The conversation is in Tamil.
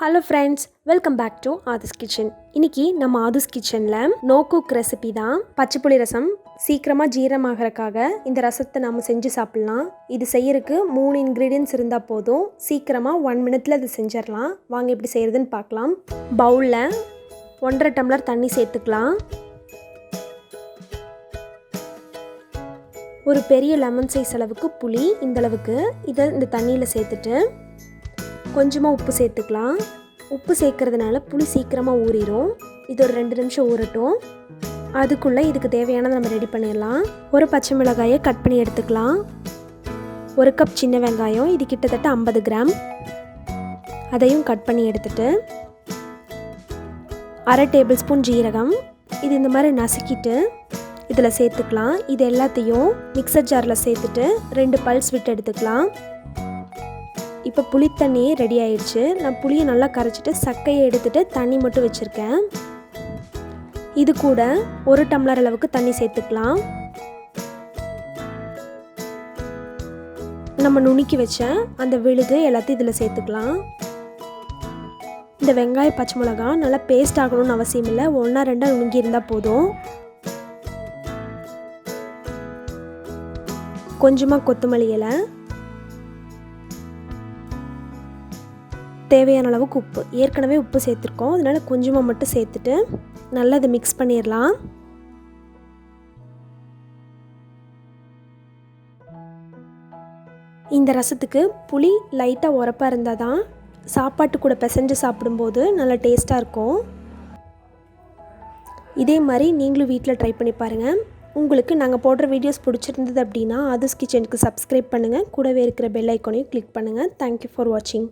Hello friends, welcome back to Aadhu's kitchen. இன்றைக்கி நம்ம ஆதுஸ் கிச்சனில் நோ குக் ரெசிபி தான். பச்சைப்புளி ரசம் சீக்கிரமாக ஜீரணமாகறதுக்காக இந்த ரசத்தை நம்ம செஞ்சு சாப்பிட்லாம். இது செய்யறதுக்கு 3 இன்க்ரீடியன்ட்ஸ் இருந்தால் போதும். சீக்கிரமாக 1 மினிட்ல இது செஞ்சிடலாம். வாங்க எப்படி செய்கிறதுன்னு பார்க்கலாம். பவுலில் 1.5 டம்ளர் தண்ணி சேர்த்துக்கலாம். ஒரு பெரிய லெமன் சைஸ் அளவுக்கு புளி இந்தளவுக்கு இந்த தண்ணியில் சேர்த்துட்டு கொஞ்சமாக உப்பு சேர்த்துக்கலாம். உப்பு சேர்க்கறதுனால புளி சீக்கிரமாக ஊறிடும். இது ஒரு 2 நிமிஷம் ஊறட்டும். அதுக்குள்ளே இதுக்கு தேவையானதை நம்ம ரெடி பண்ணிடலாம். ஒரு பச்சை மிளகாயை கட் பண்ணி எடுத்துக்கலாம். 1 கப் சின்ன வெங்காயம், இது கிட்டத்தட்ட 50 கிராம், அதையும் கட் பண்ணி எடுத்துட்டு 1/2 டேபிள் ஸ்பூன் ஜீரகம், இது இந்த மாதிரி நசுக்கிட்டு இதில் சேர்த்துக்கலாம். இது எல்லாத்தையும் மிக்சர் ஜாரில் சேர்த்துட்டு 2 பல்ஸ் விட்டு எடுத்துக்கலாம். இப்போ புளி தண்ணி ரெடி ஆயிடுச்சு. நான் புளியை நல்லா கரைச்சிட்டு சக்கையை எடுத்துகிட்டு தண்ணி மட்டும் வச்சுருக்கேன். இது கூட 1 டம்ளர் அளவுக்கு தண்ணி சேர்த்துக்கலாம். நம்ம நுணுக்கி வச்ச அந்த விழுது எல்லாத்தையும் இதில் சேர்த்துக்கலாம். இந்த வெங்காய பச்சை மிளகா நல்லா பேஸ்ட் ஆகணும்னு அவசியம் இல்லை, 1-2 நுணுங்கி இருந்தால் போதும். கொஞ்சமாக கொத்தமல்லி இலை, தேவையான அளவுக்கு உப்பு. ஏற்கனவே உப்பு சேர்த்துருக்கோம், அதனால் கொஞ்சமாக மட்டும் சேர்த்துட்டு நல்லா இதை மிக்ஸ் பண்ணிடலாம். இந்த ரசத்துக்கு புளி லைட்டாக உரப்பாக இருந்தால் தான் சாப்பாட்டு கூட பிசைஞ்சு சாப்பிடும்போது நல்லா டேஸ்ட்டாக இருக்கும். இதே மாதிரி நீங்களும் வீட்டில் ட்ரை பண்ணி பாருங்கள். உங்களுக்கு நாங்கள் போடுற வீடியோஸ் பிடிச்சிருந்தது அப்படின்னா ஆதுஸ் கிச்சனுக்கு சப்ஸ்கிரைப் பண்ணுங்கள். கூடவே இருக்கிற பெல் ஐக்கானையும் கிளிக் பண்ணுங்கள். தேங்க்யூ ஃபார் வாட்சிங்.